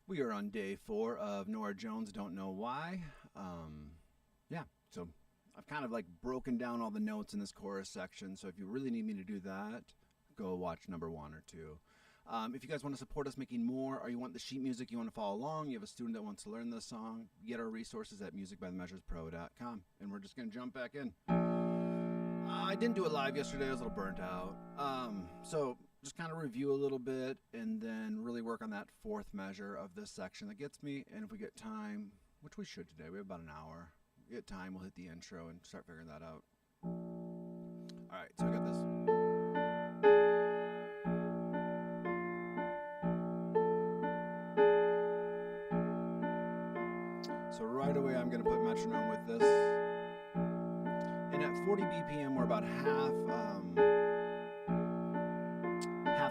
We are on day 4 of Norah Jones, Don't Know Why. Yeah, so I've kind of like broken down all the notes in this chorus section. So if you really need me to do that, go watch number 1 or 2. If you guys want to support us making more, or you want the sheet music, you want to follow along, you have a student that wants to learn this song, get our resources at musicbythemeasurespro.com. And we're just going to jump back in. I didn't do it live yesterday. I was a little burnt out. So just kind of review a little bit and then really work on that 4th measure of this section that gets me. And if we get time, which we should today, we have about an hour. If we get time, we'll hit the intro and start figuring that out. All right, so I got this. So right away, I'm going to put metronome with this. And at 40 BPM, we're about half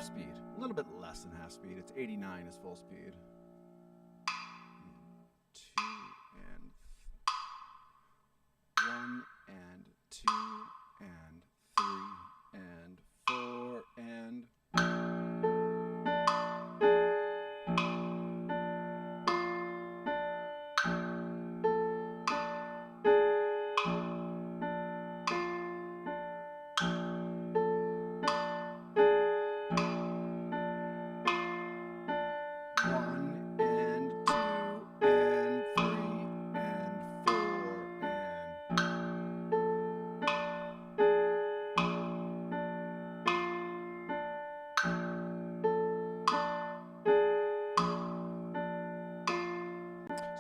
speed. A little bit less than half speed. It's 89 is full speed. 2 and 1 and 2 and 3 and 4 and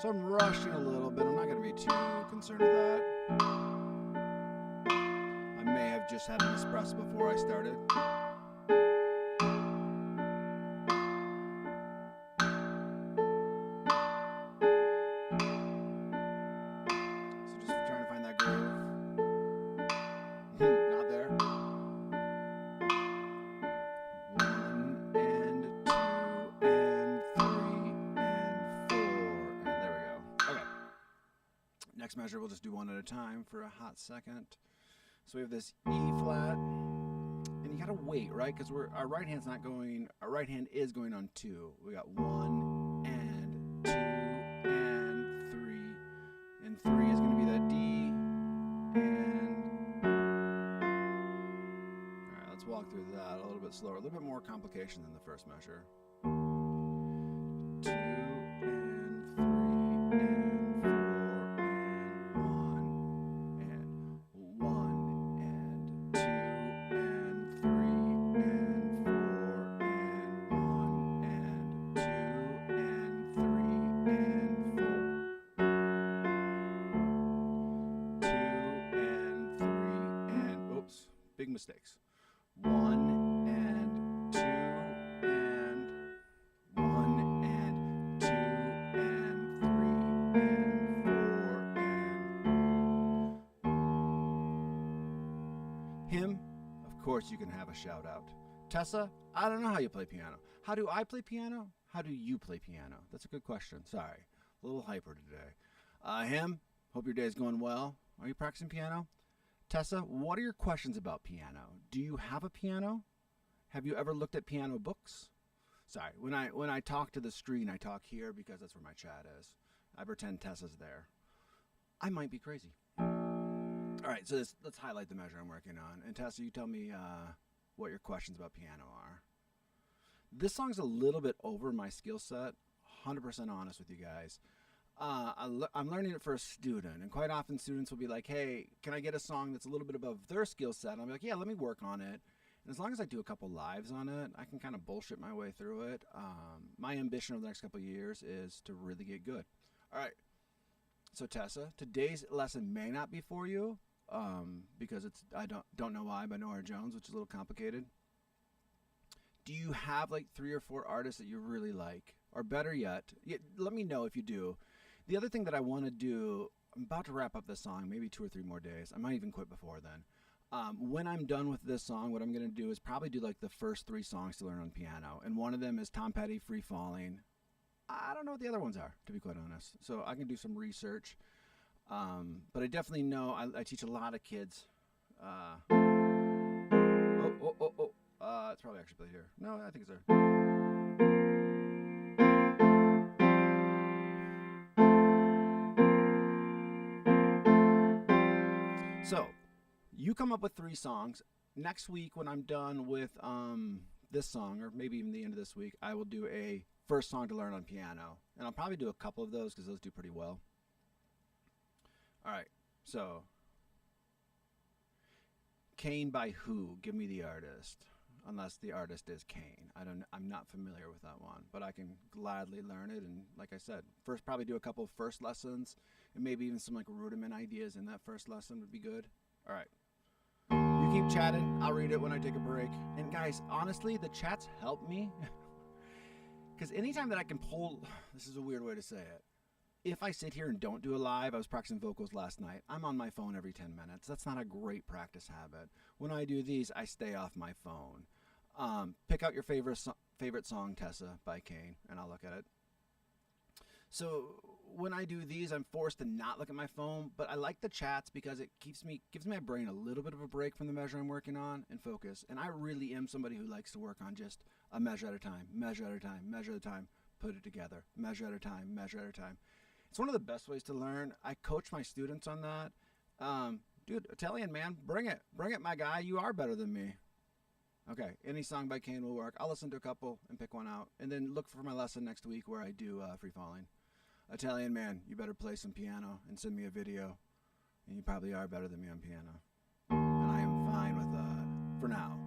so I'm rushing a little bit. I'm not going to be too concerned with that. I may have just had an espresso before I started. So just trying to find that groove. Not there. 1 and 2 and 3 and 4. And there we go. Okay. Next measure, we'll just do one at a time for a hot second. So we have this E flat, and you gotta wait, right? Because our right hand's not going. Our right hand is going on 2. We got 1 and 2 and 3, and 3 is gonna be that D. And all right, let's walk through that a little bit slower, a little bit more complication than the first measure. 2 and 3 and 4 and 1 and 1 and 2 and 3 and 4 and 1 and 2 and 3 and 4. 2 and 3 and oops, big mistakes. 1 and 2 and 1 and 2 and 3 and 4 and him. Of course, you can have a shout out. Tessa, I don't know how you play piano. How do I play piano? How do you play piano? That's a good question. Sorry, a little hyper today. Him, hope your day's going well. Are you practicing piano? Tessa, what are your questions about piano? Do you have a piano? Have you ever looked at piano books? Sorry, when I talk to the screen, I talk here because that's where my chat is. I pretend Tessa's there. I might be crazy. All right, so let's highlight the measure I'm working on. And Tessa, you tell me what your questions about piano are. This song's a little bit over my skill set. 100% honest with you guys. I'm learning it for a student, and quite often students will be like, hey, can I get a song that's a little bit above their skill set? And I'll be like, yeah, let me work on it. And as long as I do a couple lives on it, I can kind of bullshit my way through it. My ambition over the next couple of years is to really get good. All right. So Tessa, today's lesson may not be for you because it's I don't know why by Norah Jones, which is a little complicated. Do you have like 3 or 4 artists that you really like? Or better yet, let me know if you do. The other thing that I want to do, I'm about to wrap up this song, maybe 2 or 3 more days. I might even quit before then. When I'm done with this song, what I'm going to do is probably do like the first 3 songs to learn on piano. And one of them is Tom Petty, Free Falling. I don't know what the other ones are, to be quite honest. So I can do some research. But I definitely know I teach a lot of kids. It's probably actually played here. No, I think it's there. So you come up with 3 songs. Next week, when I'm done with this song, or maybe even the end of this week, I will do a first song to learn on piano. And I'll probably do a couple of those because those do pretty well. All right, so Kane by who? Give me the artist. Unless the artist is Kane. I'm not familiar with that one, but I can gladly learn it. And like I said, first probably do a couple of first lessons, and maybe even some like rudiment ideas in that first lesson would be good. All right. You keep chatting. I'll read it when I take a break. And guys, honestly, the chats help me. Because anytime that I can pull, this is a weird way to say it. If I sit here and don't do a live, I was practicing vocals last night. I'm on my phone every 10 minutes. That's not a great practice habit. When I do these, I stay off my phone. Pick out your favorite song, Tessa, by Kane, and I'll look at it. So when I do these, I'm forced to not look at my phone, but I like the chats because it gives my brain a little bit of a break from the measure I'm working on and focus. And I really am somebody who likes to work on just a measure at a time, measure at a time, measure at a time, put it together, measure at a time, measure at a time. It's one of the best ways to learn. I coach my students on that. Dude, Italian man, bring it, my guy. You are better than me. Okay, any song by Kane will work. I'll listen to a couple and pick one out, and then look for my lesson next week where I do Free Falling. Italian man, you better play some piano and send me a video, and you probably are better than me on piano, and I am fine with that for now.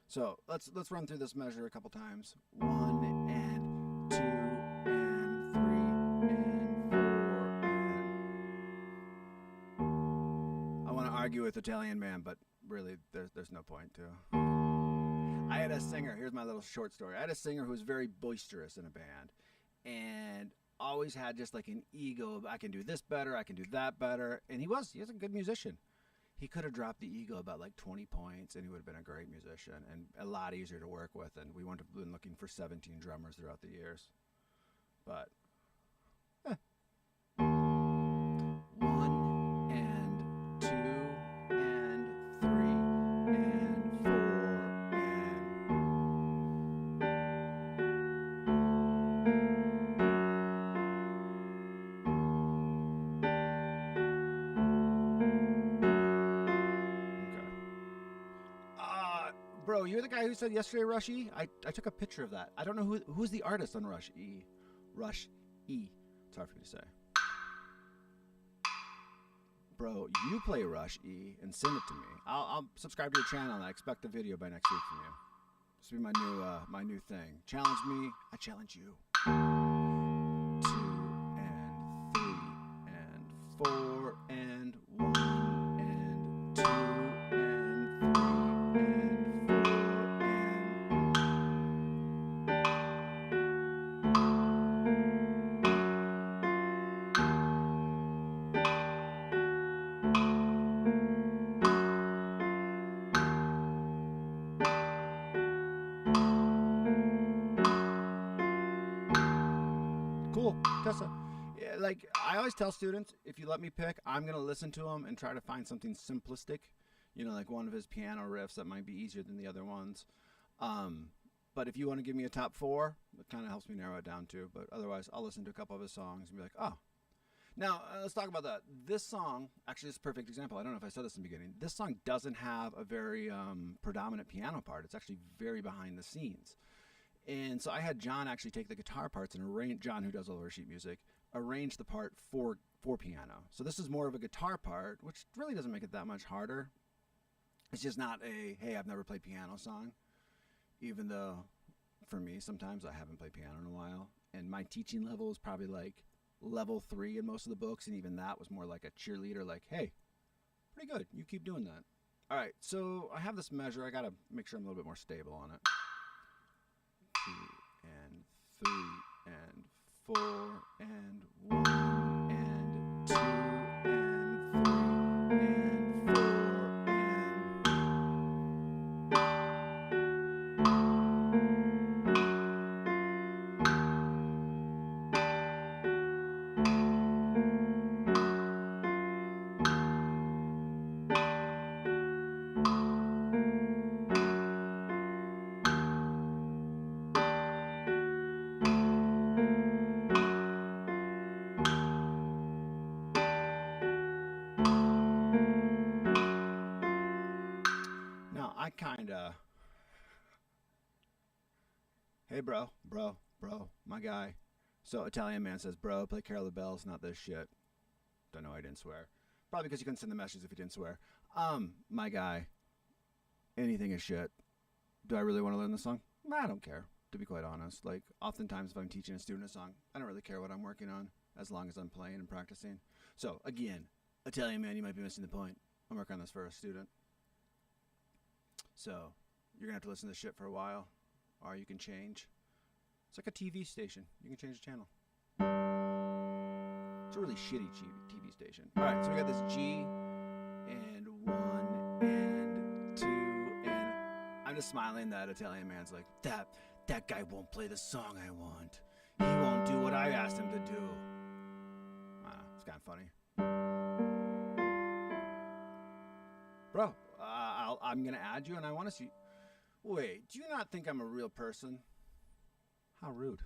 So let's run through this measure a couple times. 1 and 2 and 3 and 4 and. I want to argue with Italian man, but really there's no point to. I had a singer. Here's my little short story. I had a singer who was very boisterous in a band, and always had just like an ego of I can do this better, I can do that better, and he was a good musician. He could have dropped the ego about like 20 points, and he would have been a great musician and a lot easier to work with, and we wouldn't have been looking for 17 drummers throughout the years. But 1 and 2 and 3 and 4 Bro, you're the guy who said yesterday Rush E? I took a picture of that. I don't know who's the artist on Rush E. Rush E. It's hard for me to say. Bro, you play Rush E and send it to me. I'll subscribe to your channel and I expect a video by next week from you. This will be my new thing. Challenge me, I challenge you. 2 and 3 and 4 and 1 and 2 and 3 and 4 and. Cool, Tessa. Yeah, like I always tell students, if you let me pick, I'm gonna listen to them and try to find something simplistic. You know, like one of his piano riffs that might be easier than the other ones. But if you want to give me a top 4, it kind of helps me narrow it down too. But otherwise, I'll listen to a couple of his songs and be like, oh. Now, let's talk about that. This song, actually, is a perfect example. I don't know if I said this in the beginning. This song doesn't have a very predominant piano part. It's actually very behind the scenes. And so I had John actually take the guitar parts and arrange, John, who does all our sheet music, arrange the part for piano. So this is more of a guitar part, which really doesn't make it that much harder. It's just not a, hey, I've never played piano song, even though for me, sometimes I haven't played piano in a while. And my teaching level is probably like level 3 in most of the books. And even that was more like a cheerleader, like, hey, pretty good. You keep doing that. All right, so I have this measure. I got to make sure I'm a little bit more stable on it. 2 and 3 and 4 and 1 and 2 and 3 and 4 and. Hey, bro, my guy. So Italian man says, bro, play Carol of the Bells, not this shit. Don't know, I didn't swear. Probably because you couldn't send the message if you didn't swear. My guy, anything is shit. Do I really want to learn the song? I don't care, to be quite honest. Like, oftentimes if I'm teaching a student a song, I don't really care what I'm working on, as long as I'm playing and practicing. So, again, Italian man, you might be missing the point. I'm working on this for a student. So, you're going to have to listen to this shit for a while, or you can change. It's like a TV station. You can change the channel. It's a really shitty TV station. All right, so we got this G and 1 and 2 and I'm just smiling that Italian man's like, that guy won't play the song I want. He won't do what I asked him to do. It's kind of funny. Bro, I'm going to add you and I want to see. Wait, do you not think I'm a real person? How rude.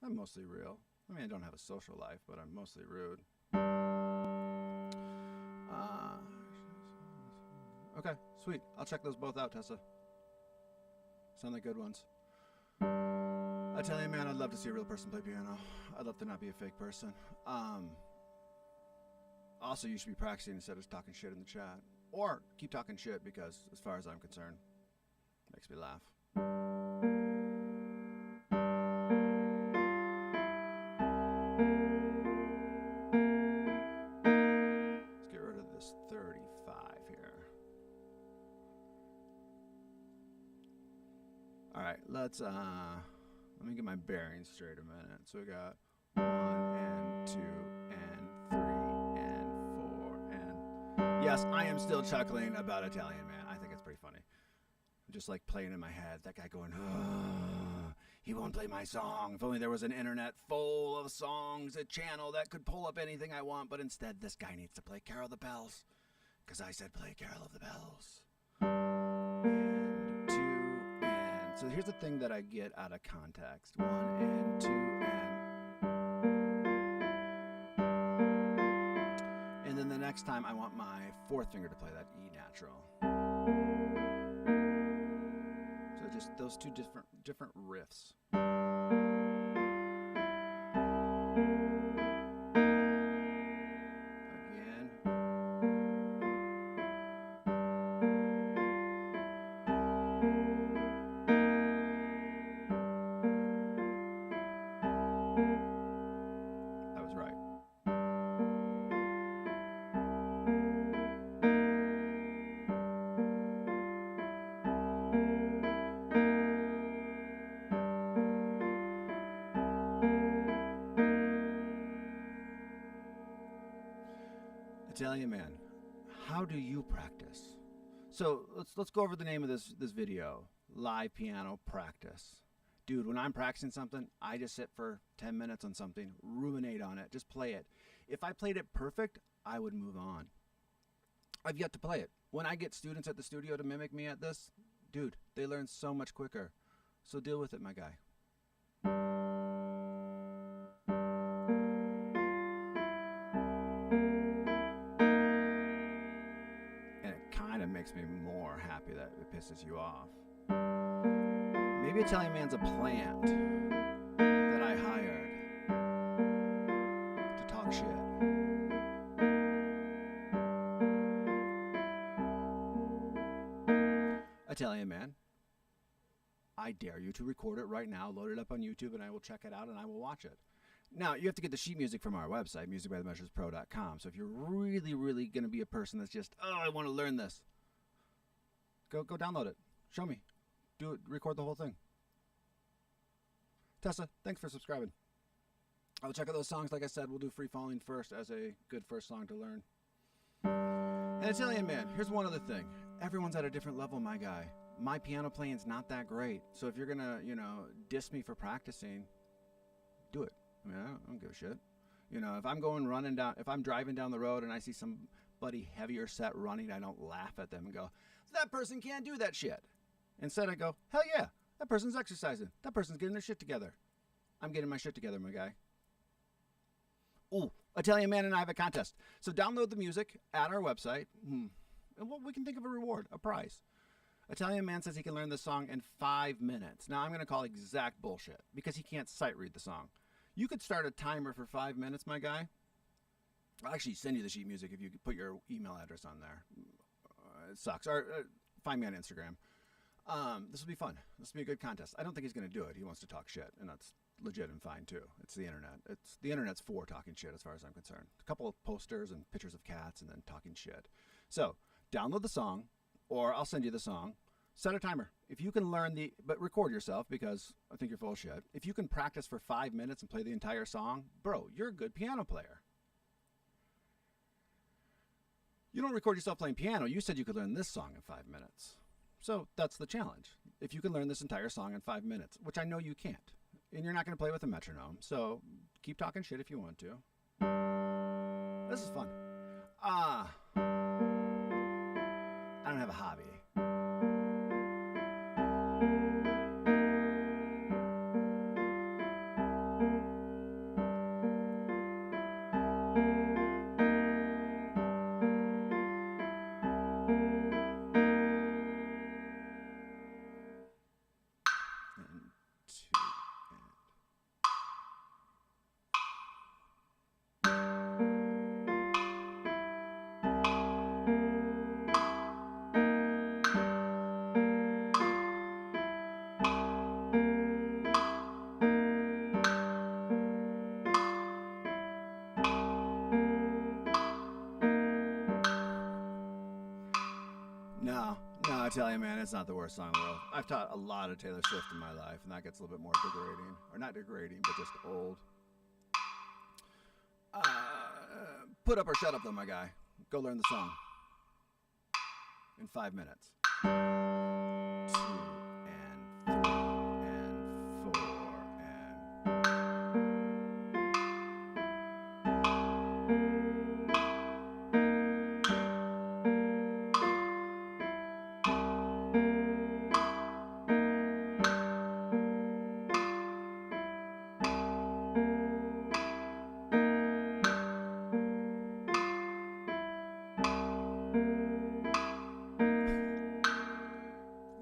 I'm mostly real. I mean, I don't have a social life, but I'm mostly rude. Okay, sweet. I'll check those both out, Tessa. Sound like good ones. Italian man, I'd love to see a real person play piano. I'd love to not be a fake person. Also, you should be practicing instead of talking shit in the chat. Or keep talking shit because, as far as I'm concerned, it makes me laugh. Let's get rid of this 35 here. All right, let me get my bearings straight a minute. So we got 1 and 2 and 3 and 4 and yes, I am still chuckling about Italian man. I think it's pretty funny. I'm just like playing in my head. That guy going, oh, he won't play my song. If only there was an internet full of songs, a channel that could pull up anything I want. But instead, this guy needs to play Carol of the Bells. Because I said play Carol of the Bells. And 2 and... So here's the thing that I get out of context. 1 and 2 and then the next time I want my 4th finger to play that E natural. So just those two different riffs. Again. That was right. Italian man, how do you practice? So let's go over the name of this video. Live piano practice. Dude, when I'm practicing something, I just sit for 10 minutes on something, ruminate on it, just play it. If I played it perfect, I would move on. I've yet to play it. When I get students at the studio to mimic me at this, dude, they learn so much quicker. So deal with it, my guy. And it kind of makes me more happy that it pisses you off. Maybe Italian man's a plant that I hired to talk shit. Italian man, I dare you to record it right now, load it up on YouTube, and I will check it out and I will watch it. Now, you have to get the sheet music from our website, musicbythemeasurespro.com. So if you're really, really going to be a person that's just, oh, I want to learn this, go download it. Show me. Do it. Record the whole thing. Tessa, thanks for subscribing. I'll check out those songs. Like I said, we'll do Free Falling first as a good first song to learn. And Italian man, here's one other thing. Everyone's at a different level, my guy. My piano playing's not that great. So if you're going to, diss me for practicing, do it. I mean, I don't give a shit. If I'm driving down the road and I see somebody heavier set running, I don't laugh at them and go, that person can't do that shit. Instead, I go, hell yeah, that person's exercising. That person's getting their shit together. I'm getting my shit together, my guy. Ooh, Italian man and I have a contest. So download the music at our website. And we can think of a reward, a prize. Italian Man says he can learn this song in 5 minutes. Now I'm going to call exact bullshit because he can't sight read the song. You could start a timer for 5 minutes, my guy. I'll actually send you the sheet music if you put your email address on there. It sucks. Or find me on Instagram. This will be fun. This will be a good contest. I don't think he's going to do it. He wants to talk shit, and that's legit and fine too. It's the internet. The internet's for talking shit as far as I'm concerned. A couple of posters and pictures of cats and then talking shit. So download the song, or I'll send you the song. Set a timer. If you can but record yourself because I think you're full of shit. If you can practice for 5 minutes and play the entire song, bro, you're a good piano player. You don't record yourself playing piano. You said you could learn this song in 5 minutes. So that's the challenge. If you can learn this entire song in 5 minutes, which I know you can't, and you're not going to play with a metronome, so keep talking shit if you want to. This is fun. I don't have a hobby. No, Italian Man, it's not the worst song in the world. I've taught a lot of Taylor Swift in my life, and that gets a little bit more degrading. Or not degrading, but just old. Put up or shut up, though, my guy. Go learn the song. In 5 minutes. 2 and 3 and 4 and...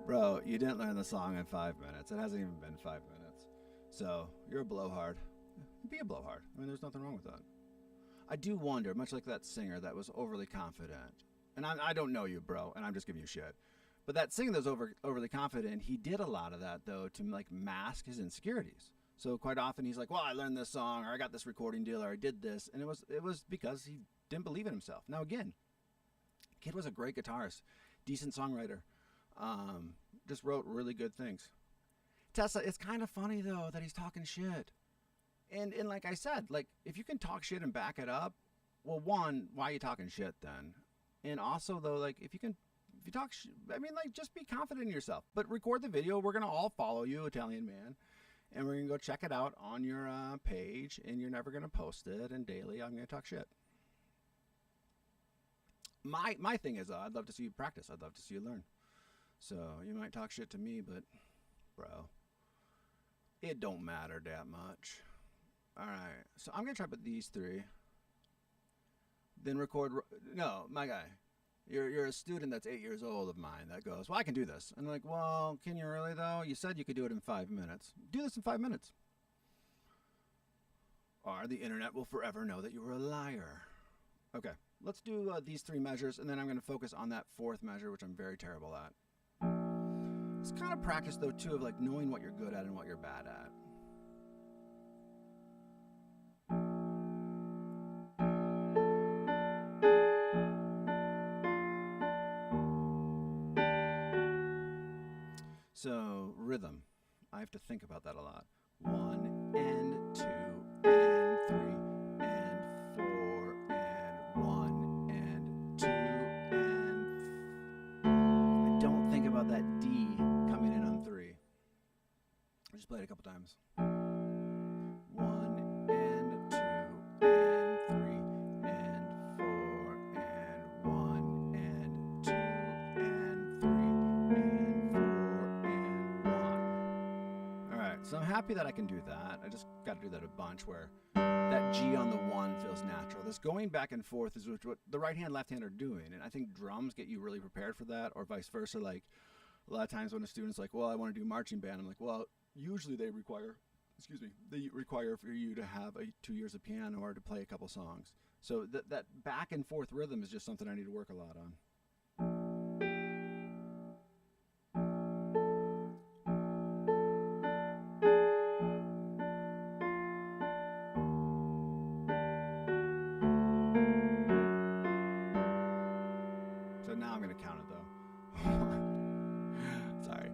Bro, you didn't learn the song in 5 minutes. It hasn't even been 5 minutes. So, you're a blowhard. Be a blowhard. I mean, there's nothing wrong with that. I do wonder, much like that singer that was overly confident, and I don't know you, bro, and I'm just giving you shit, but that singer that was overly confident, he did a lot of that, though, to, like, mask his insecurities. So quite often he's like, well, I learned this song, or I got this recording deal, or I did this, and it was because he didn't believe in himself. Now, again, kid was a great guitarist, decent songwriter. Just wrote really good things. Tessa, it's kind of funny though that he's talking shit. And like I said, like if you can talk shit and back it up, well, one, why are you talking shit then? And also though, like if you talk, I mean, like just be confident in yourself. But record the video. We're gonna all follow you, Italian Man, and we're gonna go check it out on your page. And you're never gonna post it. And daily, I'm gonna talk shit. My thing is, I'd love to see you practice. I'd love to see you learn. So you might talk shit to me, but bro, it don't matter that much. All right, so I'm gonna try with these 3. Then record. No, my guy, you're a student that's 8 years old of mine that goes, well, I can do this. And I'm like, well, can you really though? You said you could do it in 5 minutes. Do this in 5 minutes. Or the internet will forever know that you were a liar. Okay, let's do these 3 measures, and then I'm gonna focus on that 4th measure, which I'm very terrible at. It's kind of practice, though, too, of like knowing what you're good at and what you're bad at. So, rhythm. I have to think about that a lot. 1 and 2 and 3 and 4 and 1 and 2 and... I don't think about that D coming in on 3. I just played it a couple times. 1 and 2 and 3 and 4 and 1 and 2 and 3 and 4 and 1. Alright, so I'm happy that I can do that. I just got to do that a bunch where that G on the 1 feels natural. This going back and forth is what the right hand, left hand are doing. And I think drums get you really prepared for that, or vice versa. Like, A lot of times when a student's like, well, I want to do marching band, I'm like, well, usually they require for you to have 2 years of piano or to play a couple songs. So that back and forth rhythm is just something I need to work a lot on. So now I'm going to count it though. Sorry.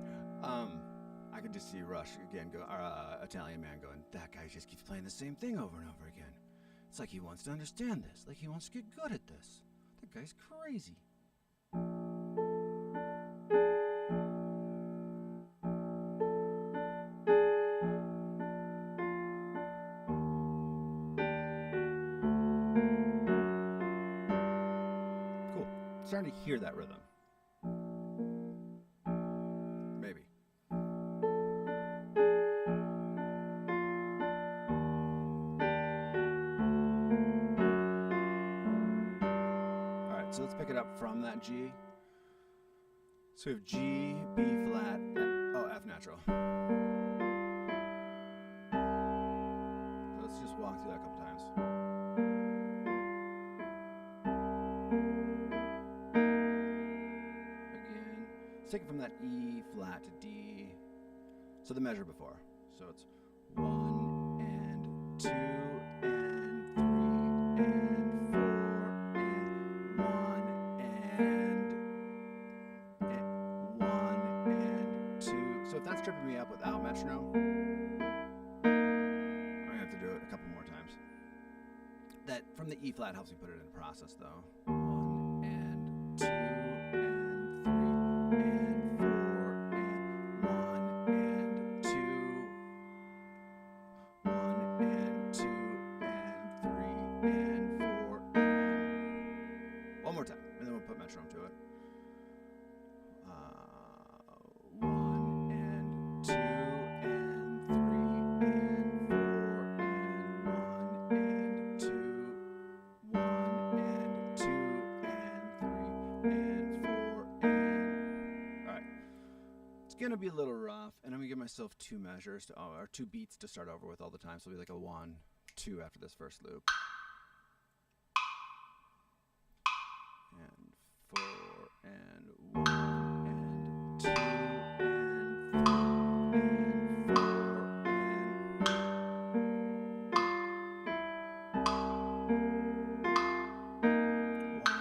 I could just see Rush again, Italian man going, that guy just keeps playing the same thing over and over again. It's like he wants to understand this, like he wants to get good at this. That guy's crazy. Cool. Starting to hear that rhythm. Maybe. So let's pick it up from that G. So we have G, B flat, F natural. So let's just walk through that a couple times. Again, let's take it from that E flat to D. So the measure before. So it's 1 and 2 and 3 and 4 and 1 and 2. So if that's tripping me up without metronome, I'm gonna have to do it a couple more times. That from the E flat helps me put it in process though. 1 and 2 and 3 and 4 and 1 and 2. 1 and 2 and 3 and 4 and one more time, and then we'll put metronome to it. 1 and 2 and 3 and 4 and 1 and 2, 1 and 2 and 3 and 4 and. All right, it's gonna be a little rough, and I'm gonna give myself 2 measures or 2 beats to start over with all the time. So it'll be like a 1, 2 after this first loop. And 4 and 1 and 2 and 3 and 4 and 1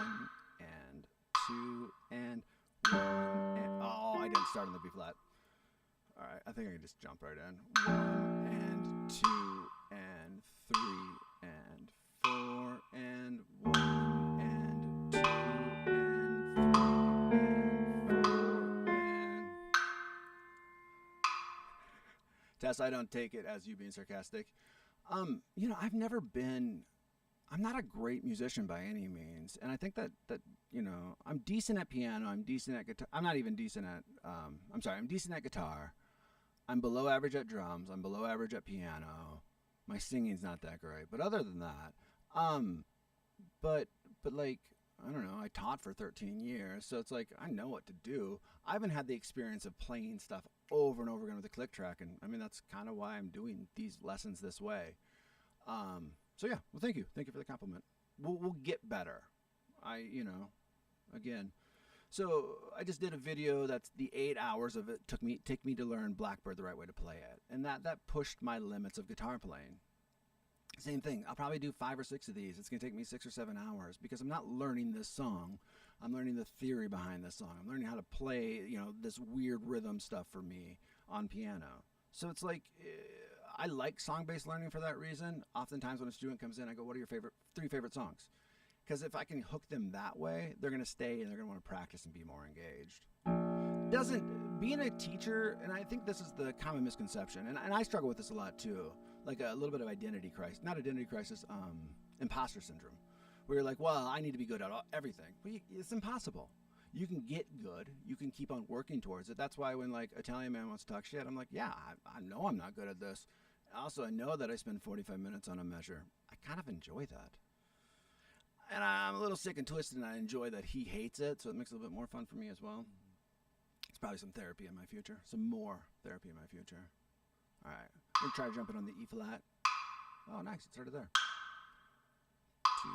and 2 and 1 and I didn't start on the B flat. All right, I think I can just jump right in. 1 and 2 and 3 and 4 and 1 and 2 and 3 and 4 and. Tess, I don't take it as you being sarcastic. I'm not a great musician by any means, and I think that I'm decent at piano. I'm decent at guitar. I'm not even decent at. I'm decent at guitar. I'm below average at drums. I'm below average at piano. My singing's not that great, but other than that, but like I don't know. I taught for 13 years, so it's like I know what to do. I haven't had the experience of playing stuff over and over again with a click track, and I mean that's kind of why I'm doing these lessons this way. So yeah, well, thank you for the compliment. We'll get better. Again. So I just did a video that's the 8 hours of it take me to learn Blackbird the right way to play it, and that pushed my limits of guitar playing. Same thing. I'll probably do 5 or 6 of these. It's gonna take me 6 or 7 hours because I'm not learning this song. I'm learning the theory behind this song. I'm learning how to play, this weird rhythm stuff for me on piano. So it's like I like song-based learning for that reason. Oftentimes when a student comes in, I go, "What are your 3 favorite songs?" Because if I can hook them that way, they're going to stay and they're going to want to practice and be more engaged. Being a teacher, and I think this is the common misconception, and I struggle with this a lot too, like a little bit of identity crisis, not identity crisis, imposter syndrome, where you're like, well, I need to be good at everything. But it's impossible. You can get good. You can keep on working towards it. That's why when like Italian man wants to talk shit, I'm like, yeah, I know I'm not good at this. Also, I know that I spend 45 minutes on a measure. I kind of enjoy that. And I'm a little sick and twisted, and I enjoy that he hates it, so it makes it a little bit more fun for me as well. probably some therapy in my future. Some more therapy in my future. All right. I'm going to try jumping on the E flat. Oh, nice. It started there. 2.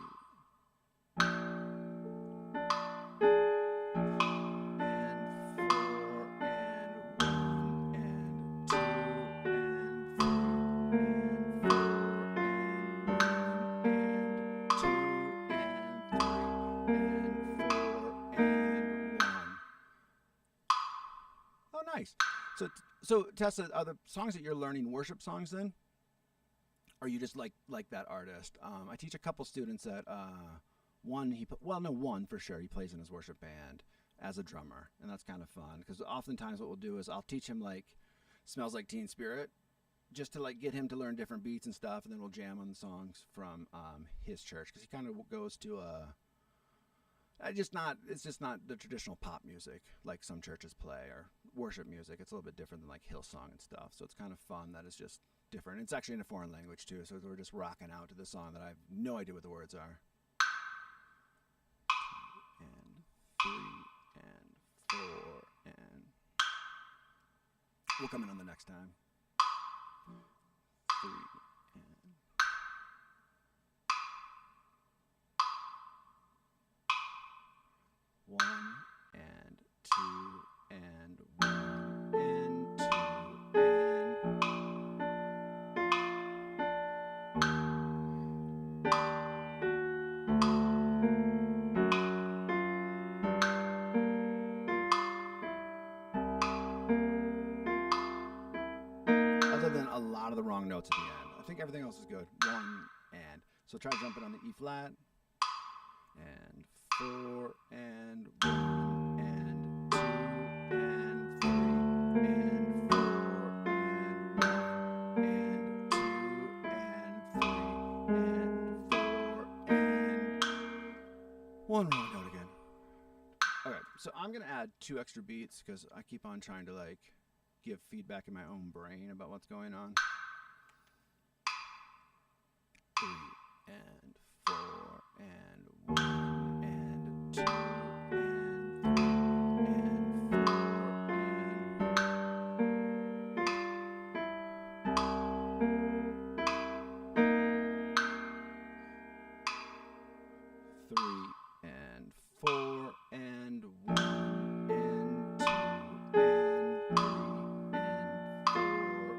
Nice. So Tessa, are the songs that you're learning worship songs then? Or are you just like that artist? I teach a couple students that one for sure. He plays in his worship band as a drummer, and that's kind of fun because oftentimes what we'll do is I'll teach him like "Smells Like Teen Spirit" just to like get him to learn different beats and stuff, and then we'll jam on the songs from his church because he kind of goes to it's just not the traditional pop music like some churches play or worship music. It's a little bit different than like Hillsong and stuff. So it's kind of fun that it's just different. It's actually in a foreign language too. So we're just rocking out to the song that I have no idea what the words are. 2 and 3 and 4 and we'll come in on the next time. 3 and 1 and 2 and 1 and 2 other than a lot of the wrong notes at the end. I think everything else is good. 1 and. So try jumping on the E flat. And 4 and 1 and 2 and 3 and 4 and 1 and 2 and 3 and 4 and 1 wrong note again. Okay, so I'm gonna add 2 extra beats because I keep on trying to like give feedback in my own brain about what's going on. 3 and 4 and 1 and 2 and 3 and 4 and 3 and 4 and 1 and 2 and 3 and 4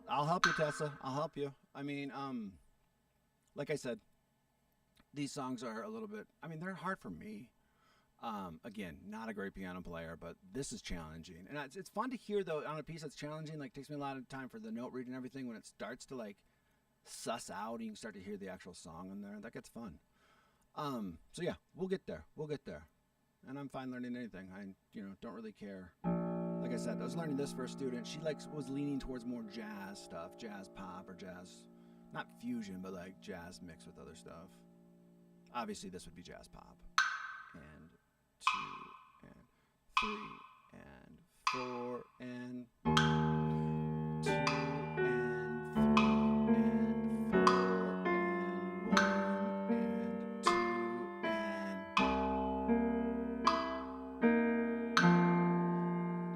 I'll help you, Tessa. I'll help you. I mean, like I said, these songs are a little bit, I mean, they're hard for me. Again, not a great piano player, but this is challenging. And it's fun to hear, though, on a piece that's challenging. Like, it takes me a lot of time for the note reading and everything. When it starts to, like, suss out and you can start to hear the actual song in there, that gets fun. So, yeah, we'll get there. We'll get there. And I'm fine learning anything. I, don't really care. Like I said, I was learning this for a student. She was leaning towards more jazz stuff, jazz pop or jazz, not fusion, but like jazz mixed with other stuff. Obviously, this would be jazz pop. And 2 and 3 and 4 and 2 and 3 and 4 and 1 and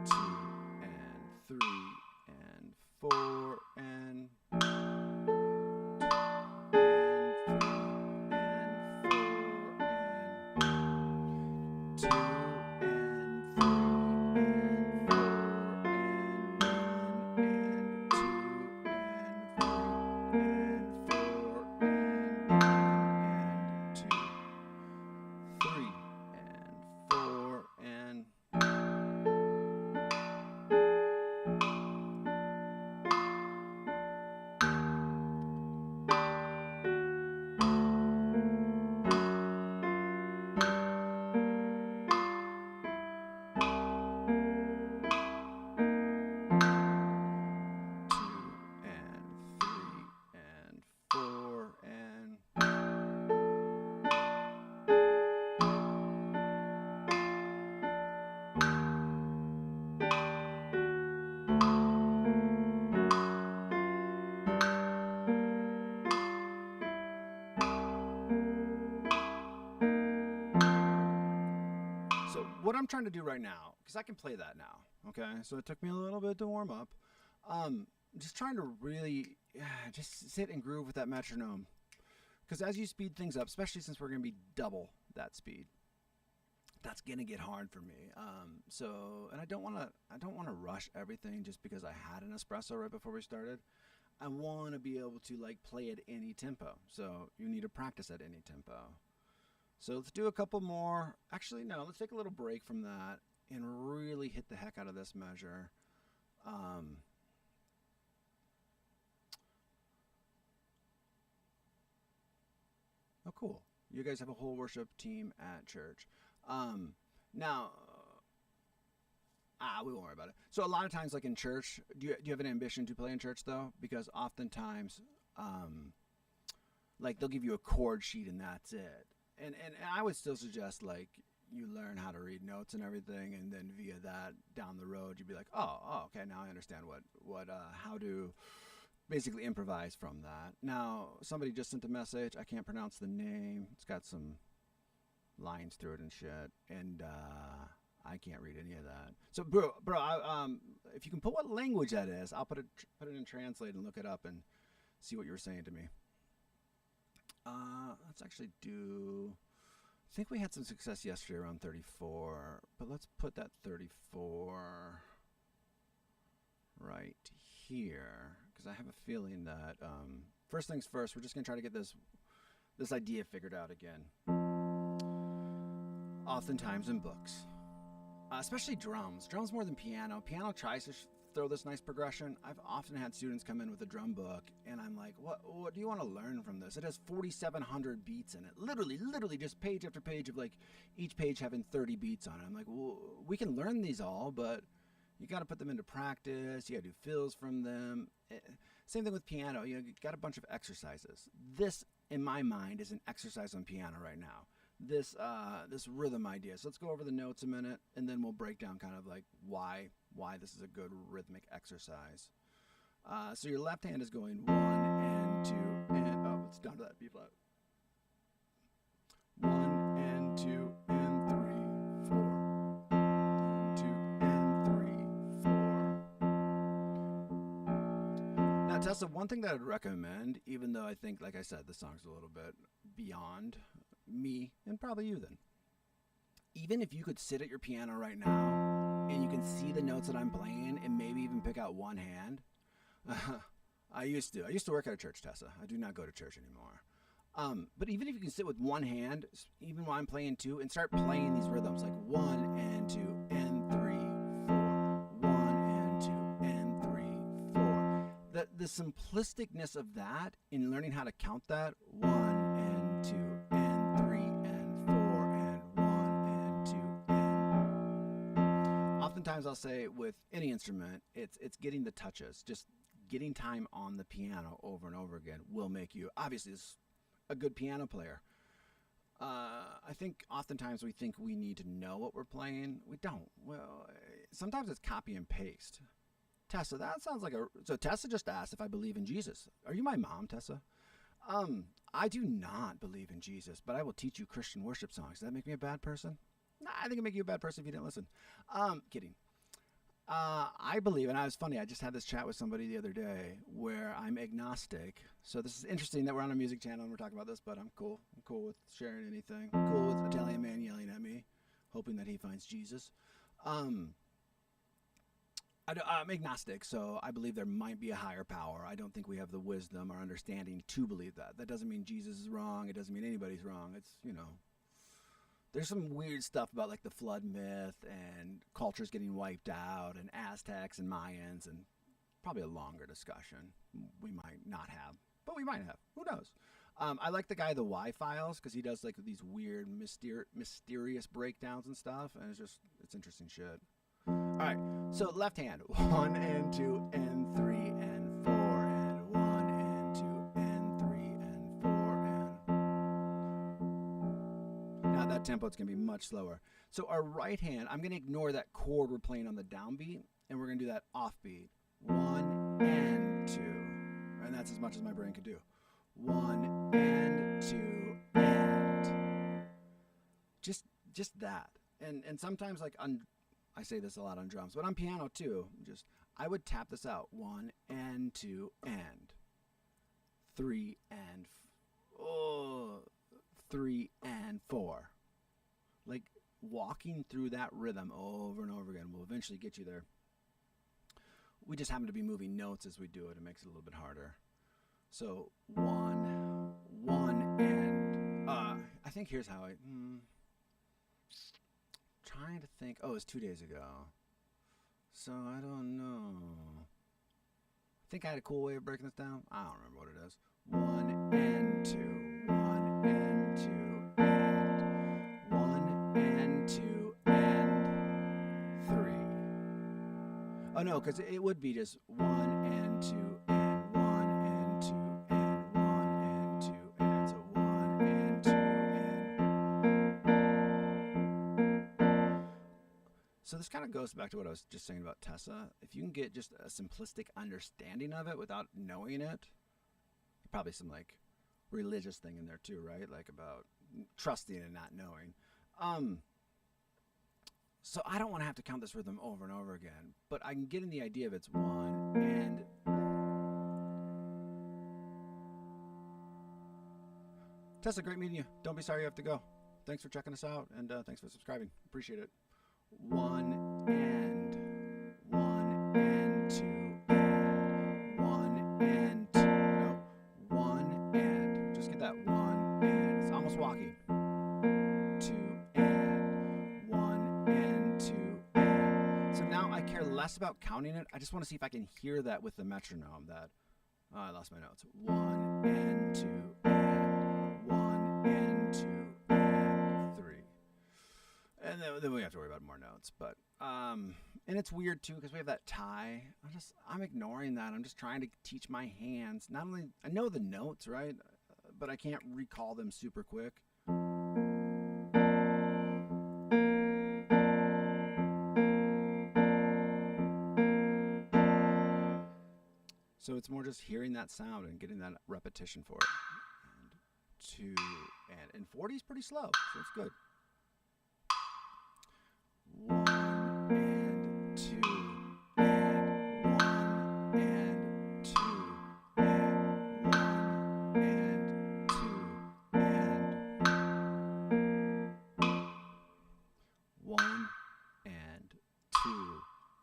2 and 3 and 4 and 2 and 3 and 4 and what I'm trying to do right now, because I can play that now, okay? So it took me a little bit to warm up. Just trying to really just sit and groove with that metronome. Because as you speed things up, especially since we're going to be double that speed, that's going to get hard for me. And I don't want to rush everything just because I had an espresso right before we started. I want to be able to like play at any tempo. So you need to practice at any tempo. So let's do a couple more. Actually, no, let's take a little break from that and really hit the heck out of this measure. Oh, cool. You guys have a whole worship team at church. Now, we won't worry about it. So a lot of times, like in church, do you have an ambition to play in church, though? Because oftentimes, like they'll give you a chord sheet and that's it. And I would still suggest, like, you learn how to read notes and everything, and then via that down the road, you'd be like, oh, okay, now I understand how to basically improvise from that. Now, somebody just sent a message. I can't pronounce the name. It's got some lines through it and shit, and I can't read any of that. So, bro, if you can put what language that is, I'll put it in translate and look it up and see what you were saying to me. Let's actually do. I think we had some success yesterday around 34, but let's put that 34 right here, because I have a feeling that first things first, we're just gonna try to get this idea figured out again. Oftentimes in books, especially drums more than piano. Piano tries to throw this nice progression. I've often had students come in with a drum book, and I'm like, what do you want to learn from this? It has 4,700 beats in it. Literally just page after page of like each page having 30 beats on it. I'm like, well, we can learn these all, but you got to put them into practice. You got to do fills from them. Same thing with piano. You got a bunch of exercises. This, in my mind, is an exercise on piano right now. This rhythm idea. So let's go over the notes a minute, and then we'll break down kind of like why this is a good rhythmic exercise. So your left hand is going 1 and 2 and it's down to that B flat. 1 and 2 and 3, 4. 2 and 3, 4. Now, Tessa, one thing that I'd recommend, even though I think, like I said, the song's a little bit beyond me and probably you then. Even if you could sit at your piano right now and you can see the notes that I'm playing and maybe even pick out one hand. I used to work at a church, Tessa. I do not go to church anymore. But even if you can sit with one hand, even while I'm playing 2, and start playing these rhythms like 1 and 2 and 3, 4, 1 and 2 and 3, 4. The simplisticness of that in learning how to count that 1 and 2 and 3 and 4 and 1 and 2 and. Oftentimes I'll say with any instrument, it's getting the touches. Just getting time on the piano over and over again will make you obviously a good piano player. I think oftentimes we think we need to know what we're playing. We don't. Well, sometimes it's copy and paste. Tessa, that sounds like so Tessa just asked if I believe in Jesus. Are you my mom, Tessa? I do not believe in Jesus, but I will teach you Christian worship songs. Does that make me a bad person? Nah, I think it'd make you a bad person if you didn't listen. Kidding. I believe, and I was funny, I just had this chat with somebody the other day where I'm agnostic. So this is interesting that we're on a music channel and we're talking about this, but I'm cool. I'm cool with sharing anything. I'm cool with Italian man yelling at me, hoping that he finds Jesus. I'm agnostic, so I believe there might be a higher power. I don't think we have the wisdom or understanding to believe that. That doesn't mean Jesus is wrong. It doesn't mean anybody's wrong. It's, there's some weird stuff about like the flood myth and cultures getting wiped out and Aztecs and Mayans, and probably a longer discussion we might not have, but we might have. Who knows? I like the guy, the Y-Files, because he does like these weird, mysterious breakdowns and stuff, and it's interesting shit. All right, so left hand, 1 and 2 and 3 and 4 and 1 and 2 and 3 and 4 and. Now that tempo is going to be much slower. So our right hand, I'm going to ignore that chord we're playing on the downbeat, and we're going to do that offbeat. 1 and 2, and that's as much as my brain could do. 1 and 2 and. Just that. And sometimes like I say this a lot on drums, but on piano too. I would tap this out 1 and 2 and 3 and 3 and 4. Like walking through that rhythm over and over again will eventually get you there. We just happen to be moving notes as we do it. It makes it a little bit harder. So 1, 1, and I think here's how trying to think. Oh, it was 2 days ago. So I don't know. I think I had a cool way of breaking this down. I don't remember what it is. 1 and 2, 1 and 2, and 1 and 2 and 3. Oh no, because it would be just 1 and 2 and 1 and 2 and 1 and 2 and so 1 and 2 and. So this kind of goes back to what I was just saying about Tessa. If you can get just a simplistic understanding of it without knowing it, probably some like religious thing in there too, right? Like about trusting and not knowing. So I don't want to have to count this rhythm over and over again, but I can get in the idea of it's 1 and. Tessa, great meeting you. Don't be sorry you have to go. Thanks for checking us out, and thanks for subscribing. Appreciate it. 1 and 1 and 2 and 1 and 2. No, 1 and. Just get that 1 and. It's almost walking. 2 and 1 and 2 and. So now I care less about counting it. I just want to see if I can hear that with the metronome. That I lost my notes. 1 and 2 and 1 and 2 and 3. And then we have to worry about more notes. But and it's weird too because we have that tie. I'm ignoring that. I'm just trying to teach my hands. Not only I know the notes, right, but I can't recall them super quick. So it's more just hearing that sound and getting that repetition for it. And 2 and 40 is pretty slow, so it's good. 1 and 2 and 1 and 2 and 1 and 2 and 1 and 2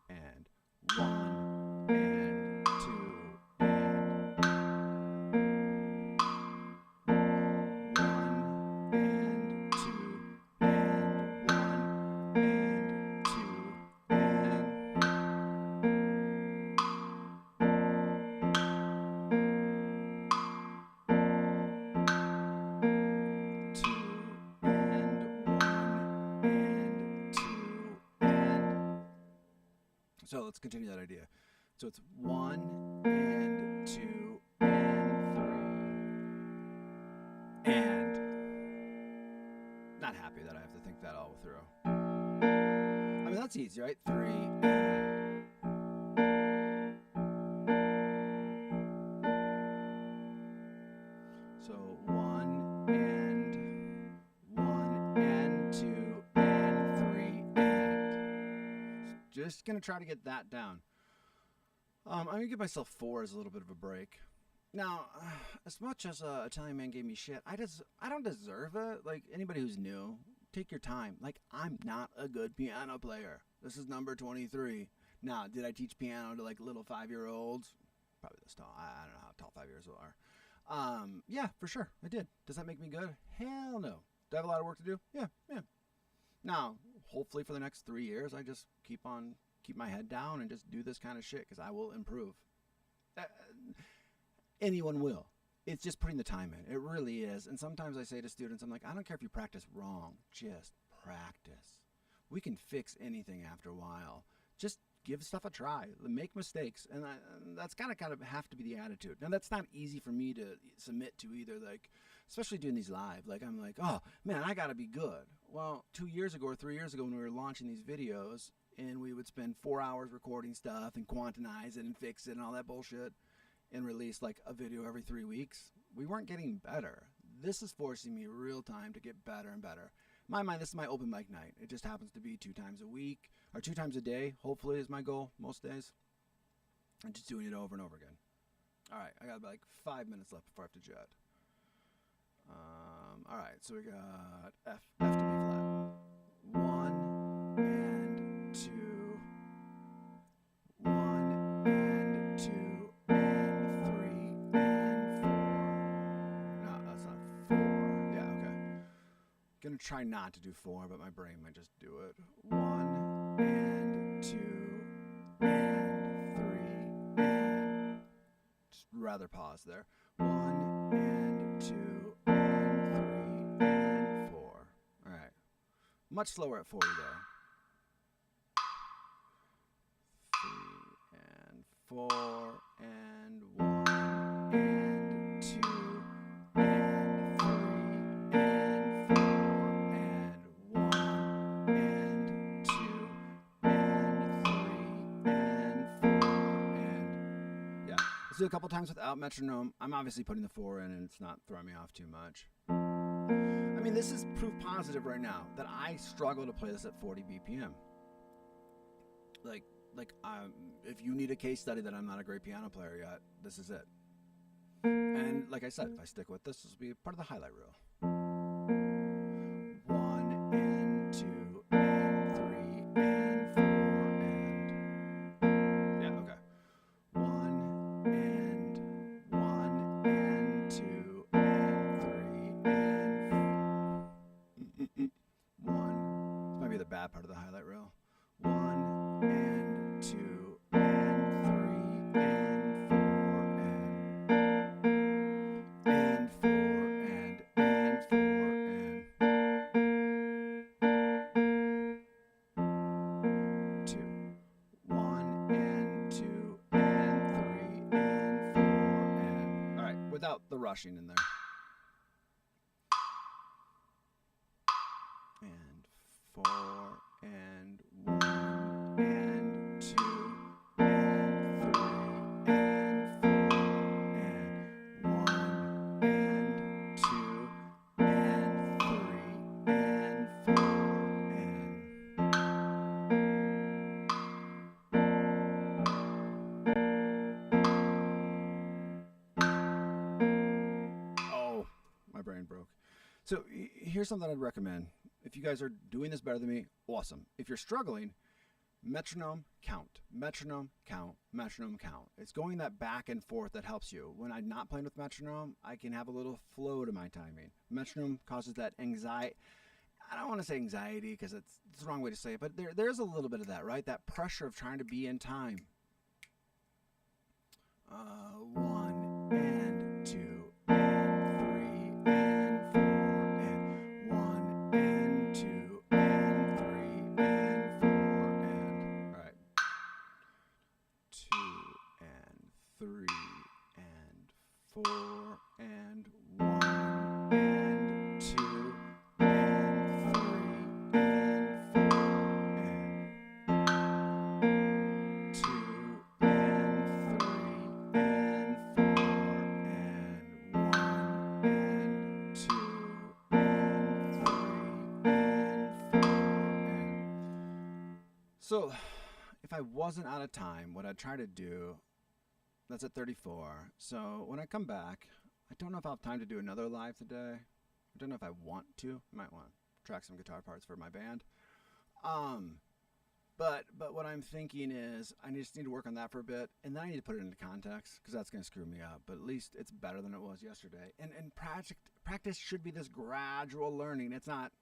and 1 and 2 and 1 and 2 and 1 and 2 and 2 and 1 and 2 and. So let's continue that idea. So it's 1 and 2 and 3 and. Not happy that I have to think that all through. I mean, that's easy, right? 3 and. So 1 and 1 and 2 and 3 and. Just gonna try to get that down. I'm gonna give myself 4 as a little bit of a break. Now, as much as Italian Man gave me shit, I don't deserve it. Like anybody who's new, take your time. Like I'm not a good piano player. This is number 23. Now, did I teach piano to like little 5-year-olds? Probably this tall. I don't know how tall 5-year-olds are. Yeah, for sure, I did. Does that make me good? Hell no. Do I have a lot of work to do? Yeah. Now, hopefully for the next 3 years, I just keep my head down and just do this kind of shit because I will improve. Anyone will. It's just putting the time in. It really is. And sometimes I say to students, I'm like, I don't care if you practice wrong. Just practice. We can fix anything after a while. Just give stuff a try. Make mistakes. And that's kind of have to be the attitude. Now, that's not easy for me to submit to either. Like, especially doing these live. Like, I'm like, oh, man, I got to be good. Well, 2 years ago or 3 years ago when we were launching these videos and we would spend 4 hours recording stuff and quantize it and fix it and all that bullshit and release like a video every 3 weeks, we weren't getting better. This is forcing me real time to get better and better. In my mind, this is my open mic night. It just happens to be 2 times a week, or 2 times a day, hopefully is my goal most days. And just doing it over and over again. All right, I got like 5 minutes left before I have to jet. All right, so we got F to B flat. 1 and 2. 1 and 2 and 3 and 4. No, that's not 4. Yeah, okay. Gonna try not to do 4, but my brain might just do it. 1 and 2 and 3 and just rather pause there. 1 and 2 and 3 and 4. All right. Much slower at 40 there. 3 and 4 and 1 and 2 and 3 and 4 and 1 and 2 and 3 and 4 and yeah. Let's do it a couple times without metronome. I'm obviously putting the 4 in and it's not throwing me off too much. I mean, this is proof positive right now that I struggle to play this at 40 BPM. Like, if you need a case study that I'm not a great piano player yet, this is it. And like I said, if I stick with this, this will be part of the highlight reel. 1 and 2 and 3 and 4 and yeah, okay. 1 and 2 and 3 and 1. This might be the bad part of the highlight reel. 1 and 2 and 3 and 4 and 4 and 4 and 2. 1 and 2 and 3 and 4 and all right, without the rushing in there. And 4 and 1 and 2 and 3 and 4 and 1 and 2 and 3 and 4 and oh, my brain broke. So here's something I'd recommend. If you guys are doing this better than me, awesome. If you're struggling, metronome, count. Metronome, count. Metronome, count. It's going that back and forth that helps you. When I'm not playing with metronome, I can have a little flow to my timing. Metronome causes that anxiety. I don't want to say anxiety because it's the wrong way to say it, but there's a little bit of that, right? That pressure of trying to be in time. 1 and 2 and 3 and 4 and 1 and 2 and 3 and 4 and all right. 2 and 3 and 4 and 1 and 2 and 3 and 4 and 2 and 3 and 4 and 1 and 2 and 3 and 4 and so if I wasn't out of time, what I'd try to do, that's at 34. So when I come back, I don't know if I'll have time to do another live today. I don't know if I want to. I might want to track some guitar parts for my band. But what I'm thinking is I just need to work on that for a bit, and then I need to put it into context because that's going to screw me up. But at least it's better than it was yesterday. And practice should be this gradual learning. It's not.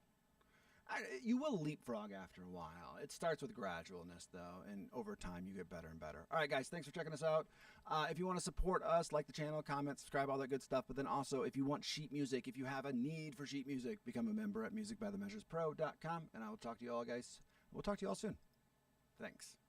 You will leapfrog after a while. It starts with gradualness, though, and over time you get better and better. All right, guys, thanks for checking us out. If you want to support us, like the channel, comment, subscribe, all that good stuff. But then also, if you want sheet music, if you have a need for sheet music, become a member at musicbythemeasurespro.com, and I will talk to you all, guys. We'll talk to you all soon. Thanks.